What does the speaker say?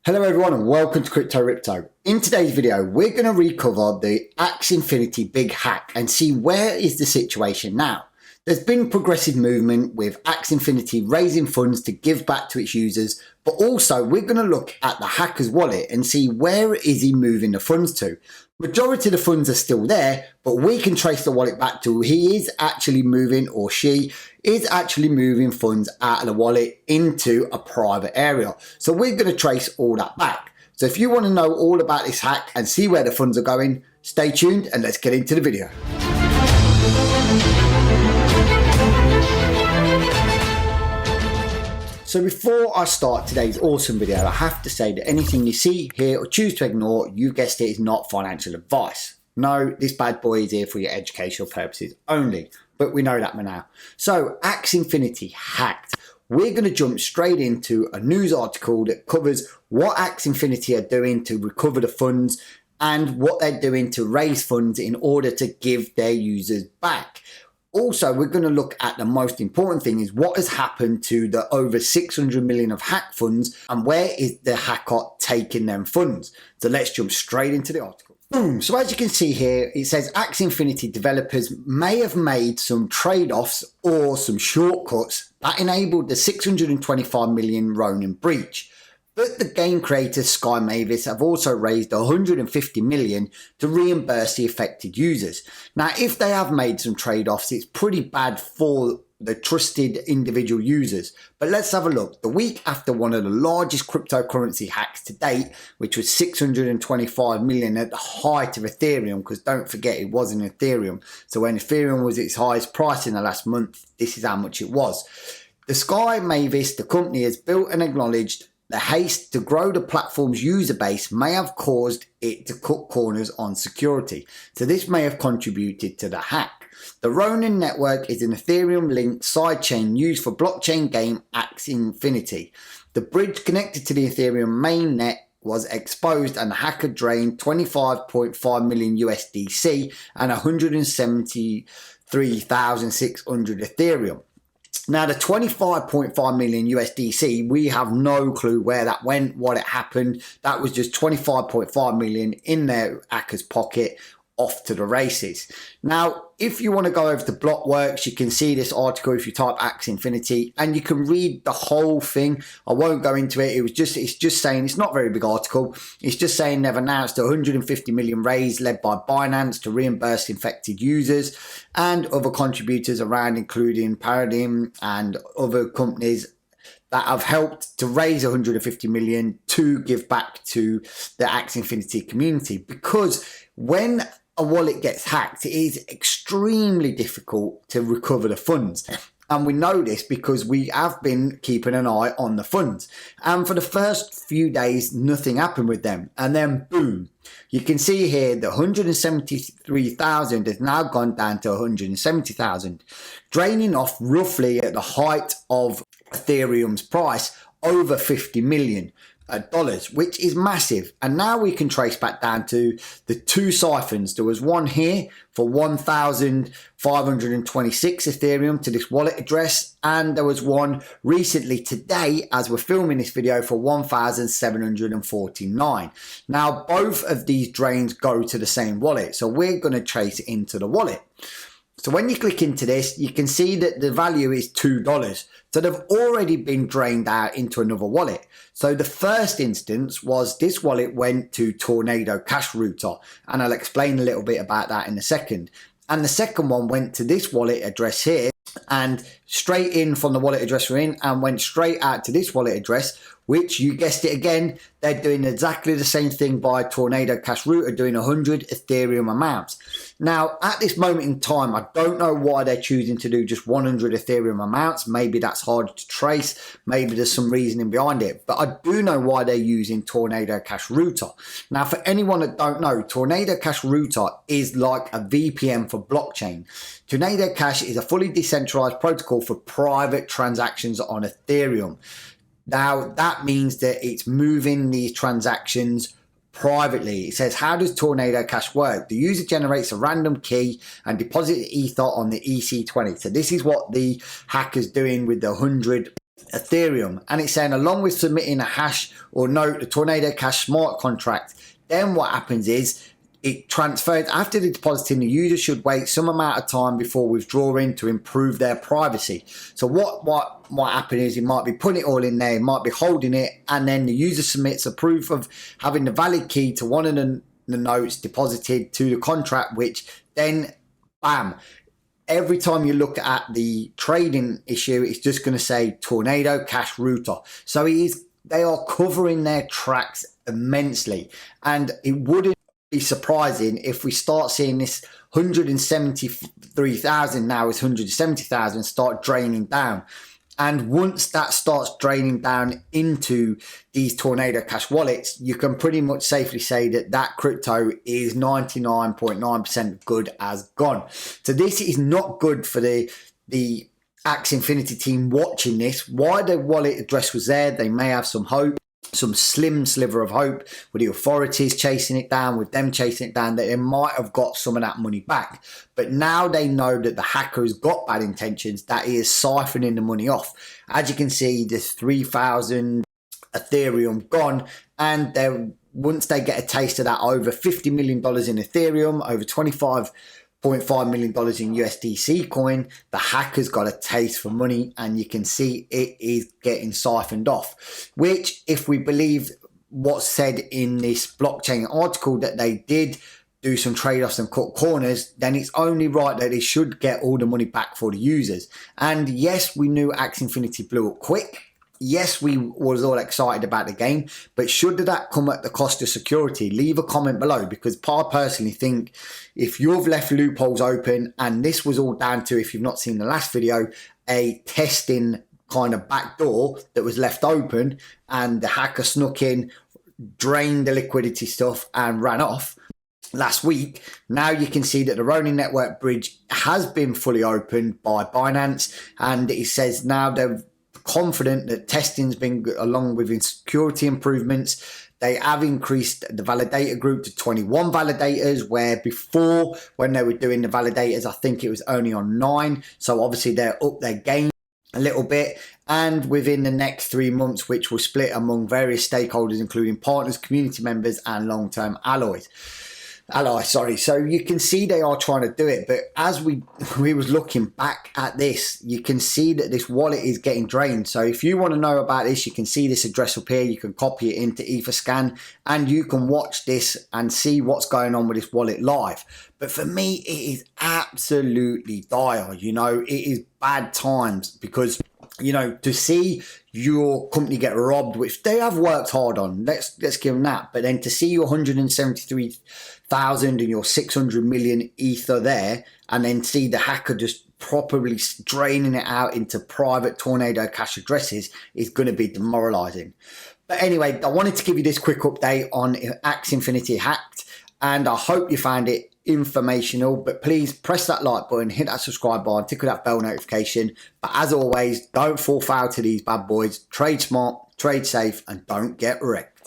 Hello everyone and welcome to Crypto Ripto. In today's video, we're going to recover the Axie Infinity big hack and see where is the situation now. There's been progressive movement with Axie Infinity raising funds to give back to its users, but also we're going to look at the hacker's wallet and see where is he moving the funds to. Majority of the funds are still there, but we can trace the wallet back to he is actually moving, or she is actually moving funds out of the wallet into a private area. So we're going to trace all that back. So if you want to know all about this hack and see where the funds are going, stay tuned and let's get into the video. So before I start today's awesome video, I have to say that anything you see, hear or choose to ignore, you guessed it, is not financial advice. No, this bad boy is here for your educational purposes only, but we know that by now. So Axie Infinity hacked. We're going to jump straight into a news article that covers what Axie Infinity are doing to recover the funds and what they're doing to raise funds in order to give their users back. Also, we're going to look at the most important thing is what has happened to the over 600 million of hack funds and where is the hacker taking them funds. So let's jump straight into the article. Boom. So as you can see here, it says Axie Infinity developers may have made some trade-offs or some shortcuts that enabled the 625 million Ronin breach. But the game creators Sky Mavis have also raised 150 million to reimburse the affected users. Now, if they have made some trade-offs, it's pretty bad for the trusted individual users. But let's have a look. The week after one of the largest cryptocurrency hacks to date, which was 625 million at the height of Ethereum, because don't forget it was in Ethereum. So when Ethereum was its highest price in the last month, this is how much it was. The Sky Mavis, the company, has built and acknowledged the haste to grow the platform's user base may have caused it to cut corners on security. So this may have contributed to the hack. The Ronin network is an Ethereum-linked sidechain used for blockchain game Axie Infinity. The bridge connected to the Ethereum mainnet was exposed and the hacker drained 25.5 million USDC and 173,600 Ethereum. Now the 25.5 million USDC, we have no clue where that went, what it happened. That was just 25.5 million in their hacker's pocket, off to the races. Now, if you want to go over to Blockworks, you can see this article if you type Axie Infinity and you can read the whole thing. I won't go into it. It's just saying, it's not a very big article. It's just saying they've announced 150 million raise led by Binance to reimburse infected users and other contributors around, including Paradigm and other companies that have helped to raise 150 million to give back to the Axie Infinity community. Because when a wallet gets hacked, it is extremely difficult to recover the funds. And we know this because we have been keeping an eye on the funds. And for the first few days, nothing happened with them. And then boom, you can see here the 173,000 has now gone down to 170,000, draining off roughly at the height of Ethereum's price over 50 million. Dollars, which is massive. And now we can trace back down to the two siphons. There was one here for 1,526 Ethereum to this wallet address, and there was one recently today as we're filming this video for 1,749. Now both of these drains go to the same wallet, so we're going to trace it into the wallet. So when you click into this, you can see that the value is $2. So they've already been drained out into another wallet. So the first instance was this wallet went to Tornado Cash Router, and I'll explain a little bit about that in a second. And the second one went to this wallet address here and straight in from the wallet address we're in and went straight out to this wallet address, which you guessed it again, they're doing exactly the same thing by Tornado Cash Router, doing 100 Ethereum amounts. Now, at this moment in time, I don't know why they're choosing to do just 100 Ethereum amounts. Maybe that's hard to trace. Maybe there's some reasoning behind it. But I do know why they're using Tornado Cash Router. Now, for anyone that don't know, Tornado Cash Router is like a VPN for blockchain. Tornado Cash is a fully decentralized protocol for private transactions on Ethereum. Now, that means that it's moving these transactions privately. It says, how does Tornado Cash work? The user generates a random key and deposits ether on the EC20. So this is what the hacker's doing with the 100 Ethereum, and it's saying along with submitting a hash or note, the Tornado Cash smart contract, then what happens is it transfers after the depositing. The user should wait some amount of time before withdrawing to improve their privacy. So what might happen is it might be putting it all in there, it might be holding it, and then the user submits a proof of having the valid key to one of the notes deposited to the contract, which then bam, every time you look at the trading issue, it's just going to say Tornado Cash router. So they are covering their tracks immensely, and it wouldn't be surprising if we start seeing this 173,000 now is 170,000 start draining down. And once that starts draining down into these Tornado Cash wallets, you can pretty much safely say that that crypto is 99.9% good as gone. So this is not good for the Axie Infinity team watching this. Why the wallet address was there, they may have some hope, some slim sliver of hope with the authorities chasing it down, with them chasing it down, that they might have got some of that money back. But now they know that the hacker has got bad intentions, that he is siphoning the money off. As you can see, there's 3,000 Ethereum gone, and once they get a taste of that, over $50 million in Ethereum, over $25.5 million in USDC coin, the hackers got a taste for money, and you can see it is getting siphoned off, which, if we believe what's said in this blockchain article, that they did do some trade-offs and cut corners, then it's only right that they should get all the money back for the users. And yes, we knew Axie Infinity blew up quick. Yes, we was all excited about the game, but should that come at the cost of security? Leave a comment below, because I personally think if you've left loopholes open, and this was all down to, if you've not seen the last video, a testing kind of backdoor that was left open, and the hacker snuck in, drained the liquidity stuff and ran off last week. Now you can see that the Ronin network bridge has been fully opened by Binance, and it says now they're confident that testing's been, along with security improvements, they have increased the validator group to 21 validators, where before, when they were doing the validators, I think it was only on 9. So obviously they're up their game a little bit, and within the next 3 months, which will split among various stakeholders, including partners, community members, and long-term allies. So you can see they are trying to do it, but as we was looking back at this, you can see that this wallet is getting drained. So if you want to know about this, you can see this address up here. You can copy it into Etherscan, and you can watch this and see what's going on with this wallet live. But for me, it is absolutely dire. You know, it is bad times, because, you know, to see your company get robbed, which they have worked hard on, let's give them that, but then to see your 173,000 and your 600 million ether there, and then see the hacker just properly draining it out into private Tornado Cash addresses, is going to be demoralizing. But anyway, I wanted to give you this quick update on Axie Infinity hacked, and I hope you found it informational. But please press that like button, hit that subscribe button, tickle that bell notification. But as always, don't fall foul to these bad boys. Trade smart, trade safe, and don't get wrecked.